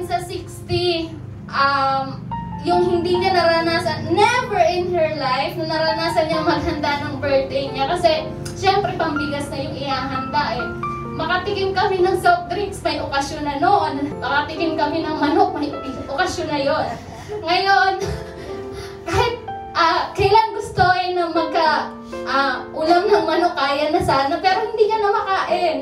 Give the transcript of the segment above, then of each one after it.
sa 60, yung hindi niya naranasan, never in her life, na naranasan niya maghanda ng birthday niya. Kasi, syempre, pambigas na yung ihahanda eh. Makatikim kami ng soft drinks, may okasyon na noon. Makatikim kami ng manok, may okasyon na yon. Ngayon, kahit kailan gusto eh na ulam ng manok, kaya na sana, pero hindi niya na makain.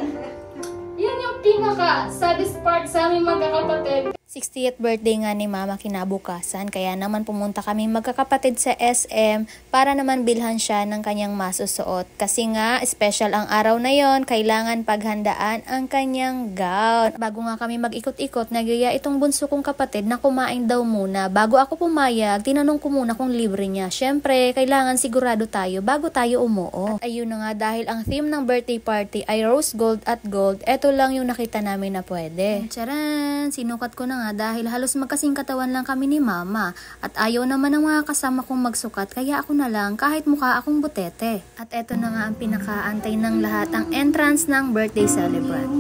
Yun yung pinaka-saddest part sa aming magkakapatid. 60th birthday nga ni Mama kinabukasan, kaya naman pumunta kami magkakapatid sa SM para naman bilhan siya ng kanyang masusuot. Kasi nga, special ang araw na yon, kailangan paghandaan ang kanyang gown. Bago nga kami mag-ikot-ikot, nagyaya itong bunso kong kapatid na kumain daw muna. Bago ako pumayag, tinanong ko muna kung libre niya. Syempre, kailangan sigurado tayo bago tayo umuo. At ayun na nga, dahil ang theme ng birthday party ay rose gold at gold, eto lang yung nakita namin na pwede. Tcharan! Sinukat ko na nga dahil halos magkasing katawan lang kami ni Mama at ayaw naman ng mga kasama kong magsukat, kaya ako na lang kahit mukha akong butete. At eto na nga ang pinakaantay ng lahat, ang entrance ng birthday celebrant.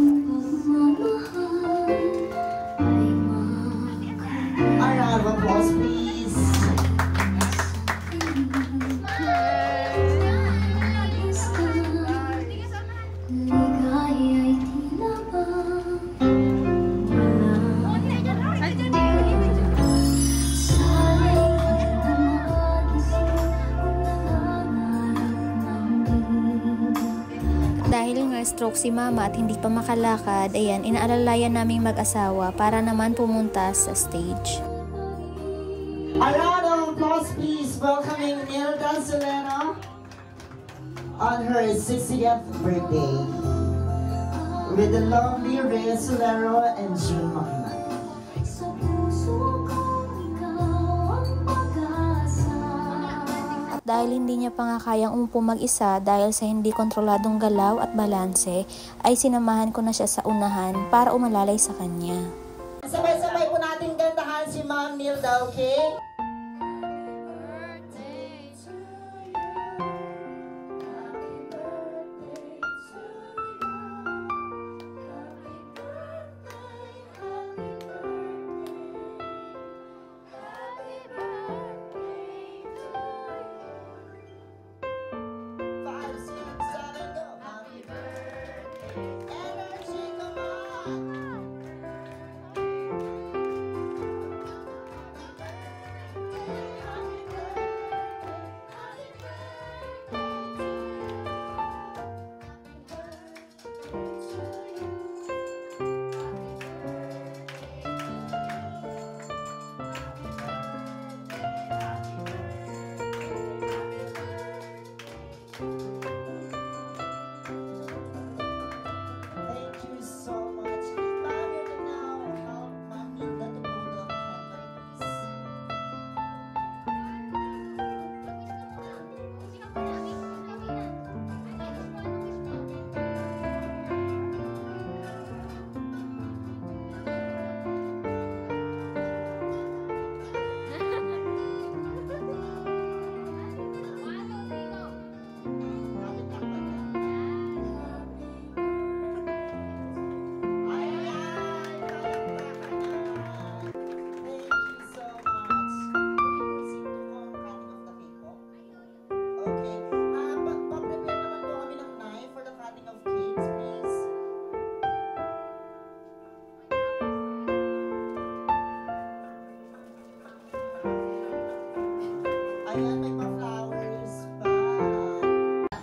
A round of applause, please. Dahil nga stroke si Mama at hindi pa makalakad, ayan, inaalalayan naming mag-asawa para naman pumunta sa stage. A round of applause, please, welcoming Nilda Soleno on her 60th birthday with the lovely Rhea Solero and June Makiman. Dahil hindi niya pa nga kayang umupo mag-isa dahil sa hindi kontroladong galaw at balanse, ay sinamahan ko na siya sa unahan para umalalay sa kanya. Sabay-sabay po natin gandahan si Ma'am Nilda, okay?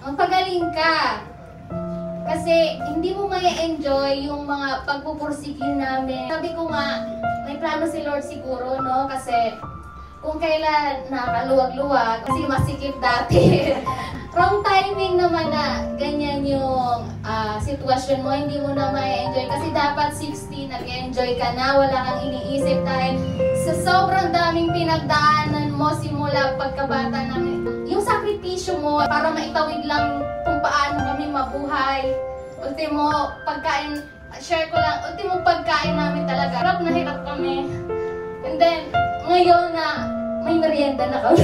Magpagaling ka. Kasi hindi mo maya-enjoy yung mga pagpupursikin namin. Sabi ko nga, may plano si Lord siguro, no? Kasi kung kailan nakaluwag-luwag, kasi masikip dati. Wrong timing naman na ganyan yung sitwasyon mo, hindi mo na maya-enjoy. Kasi dapat 60, nag-enjoy ka na, wala kang iniisip dahil sa sobrang daming pinagdaanan mo simula pagkabata namin. Yung sakripisyo mo para maitawid lang kung paano kami mabuhay. Ultimo, pagkain, share ko lang, ultimo pagkain namin talaga. Hirap na hirap kami. And then, ngayon na may merienda na kami.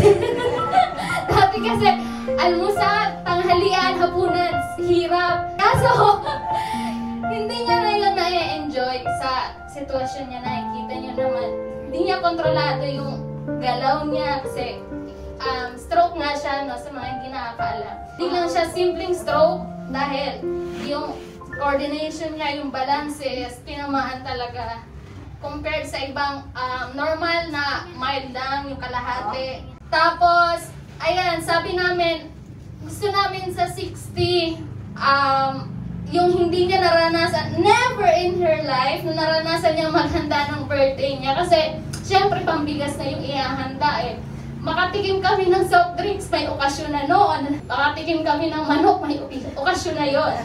Dati kasi, almusal, tanghalian, hapunan, hirap. Kaso, hindi niya na yun ma-enjoy sa sitwasyon niya. Nakikita niyo naman, hindi niya kontrolado yung galaw niya kasi stroke nga siya, no, sa mga hindi nakakaalam. Hindi lang siya simpleng stroke dahil yung coordination niya, yung balances, tinamaan talaga compared sa ibang normal na mild lang, yung kalahati. Tapos, ayan, sabi namin, gusto namin sa 60, yung hindi niya naranasan, never in her life, na naranasan niya maghanda ng birthday niya. Kasi, syempre, pambigas na yung ihahanda eh. Makatikim kami ng soft drinks, may okasyon na noon. Makatikim kami ng manok, may okasyon na yon.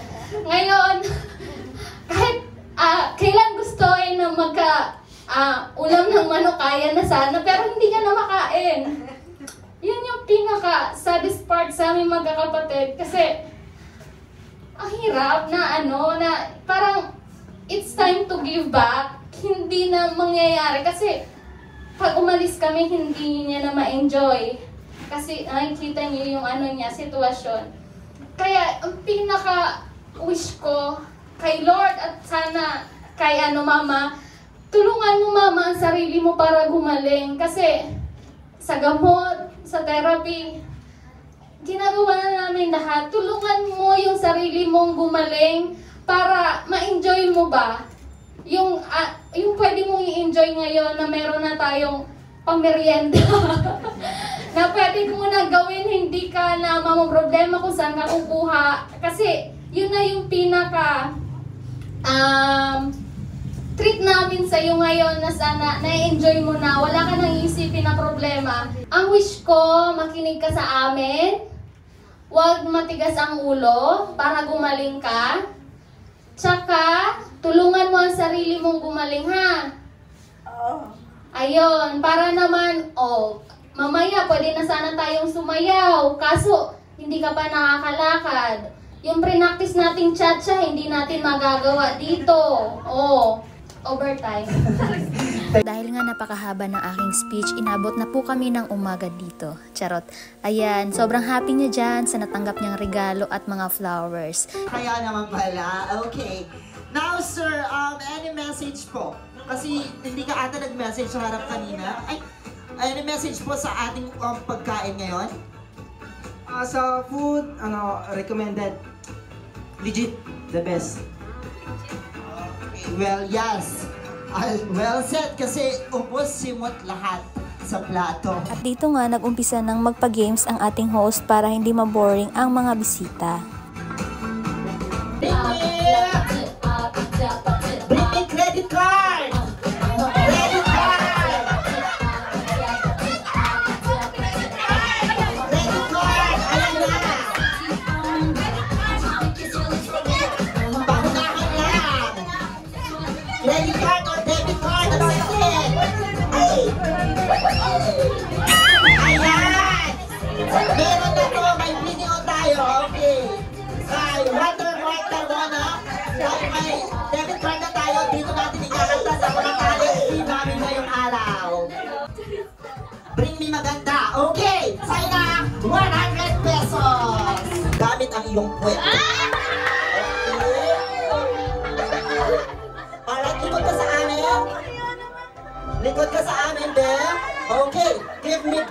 Ngayon, kahit kailan gusto na ulam ng manok, kaya na sana, pero hindi niya na makain. Yun yung pinaka-saddest part sa aming magkakapatid kasi ang hirap na na parang it's time to give back, hindi na mangyayari kasi pag umalis kami, hindi niya na ma-enjoy kasi nakikita niyo yung niya, sitwasyon. Kaya ang pinaka-wish ko kay Lord at sana kay Mama, tulungan mo Mama ang sarili mo para gumaling kasi sa gamot, sa therapy, ginagawa na namin lahat. Tulungan mo yung sarili mong gumaling para ma-enjoy mo ba yung pwede mong i-enjoy ngayon na meron na tayong pamerienda na pwede mo na gawin, hindi ka na problema kung saan ka kukuha kasi yun na yung pinaka treat namin sa iyo ngayon na sana na-enjoy mo na, wala ka nang isipin na problema. Ang wish ko, makinig ka sa amin, huwag matigas ang ulo para gumaling ka, tsaka tulungan mo ang sarili mong gumaling, ha? Ayun, para naman, mamaya pwede na sana tayong sumayaw, kaso hindi ka pa nakakalakad. Yung pre-practice nating cha-cha, hindi natin magagawa dito. Overtime. Dahil nga napakahaba ng aking speech, inabot na po kami ng umaga dito. Charot. Ayan, sobrang happy niya dyan sa natanggap niyang regalo at mga flowers. Kaya naman pala. Okay. Now, sir, any message po? Kasi hindi ka ata nag-message sa harap kanina. Any message po sa ating pagkain ngayon? Sa food, recommended. Legit, the best. Well, yes. Well said kasi ubos simot lahat sa plato. At dito nga nag-umpisa ng magpa-games ang ating host para hindi maboring ang mga bisita. Bring me credit card! Credit card! Credit card! Ayan na! Paunahan lang! Credit card or debit card? Ano yan? Ayan! Meron na to! May video tayo! Okay! Kay Watermark Cardona! May debit card na tayo! Dito natin ikakanta sa mga talent team namin ngayong araw! Bring me maganda! Okay! Sa'yo na! 100 pesos! Gamit ang iyong puwet. Alright, likod ka sa amin. Likod ka sa amin, Ben. Okay, give me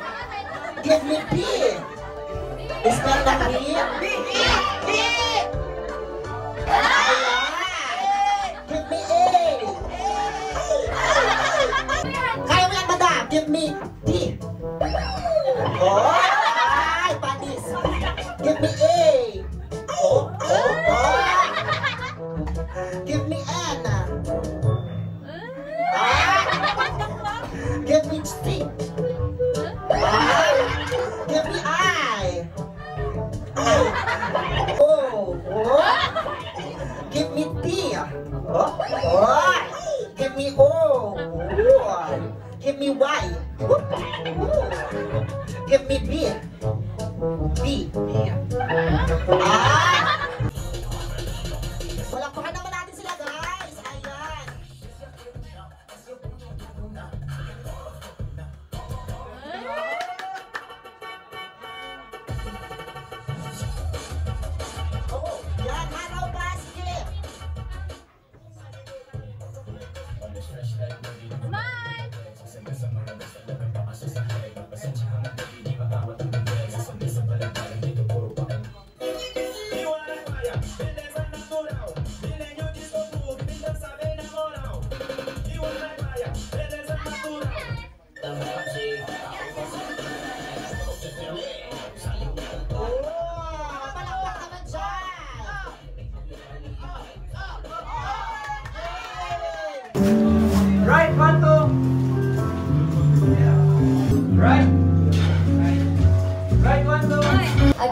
B. Spell the B. B. Ayan. Give me A. Kaya mo yan, madam. Give me D. Oh, ay, patis. Give me A. Oh. Give me N. Give me C. Give me I. Oh. Give me T. Give me O. Give me Y. Give me B. Palakpakan naman natin sila, guys. Ayan. Yan, haraw pa, sige.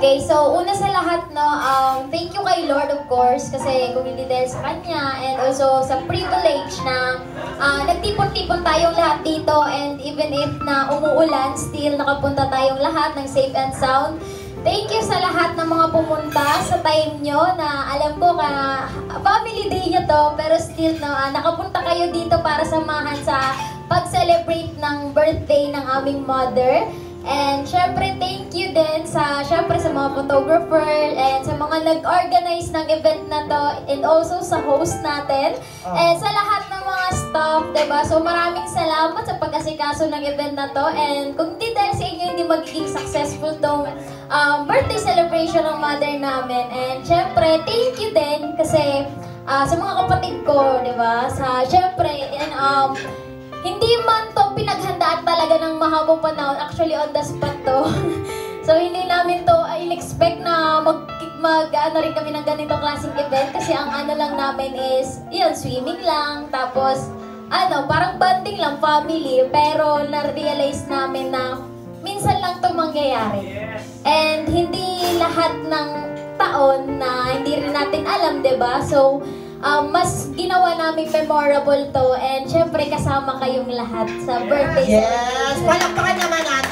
Okay, so una sa lahat, no, thank you kay Lord of course, kasi kung hindi dahil sa Kanya, and also sa privilege na nagtipon-tipon tayong lahat dito, and even if na umuulan, still nakapunta tayong lahat ng safe and sound. Thank you sa lahat ng mga pumunta sa time nyo na alam ko family day nyo to, pero still no, nakapunta kayo dito para samahan sa pag-celebrate ng birthday ng aming mother. And syempre, thank you din sa mga photographer and sa mga nag-organize ng event na to, and also sa host natin, and sa lahat ng mga staff, diba? So maraming salamat sa pag-asikaso ng event na to, and kung di dahil sa inyo, hindi magiging successful tong birthday celebration ng mother namin. And syempre, thank you din kasi sa mga kapatid ko, diba? Syempre, and hindi man to pinaghandaan talaga ng mahabang panahon. Actually, on the spot to. So, hindi namin to in-expect na mag-ano rin kami ng ganitong klaseng event. Kasi ang ano lang namin is, yun, swimming lang. Tapos, parang bonding lang, family. Pero, na-realize namin na minsan lang to mangyayari. And hindi lahat ng taon na hindi rin natin alam, diba? So, mas ginawa namin memorable to, and syempre kasama kayong lahat sa birthday Yes! Palakpakan naman natin!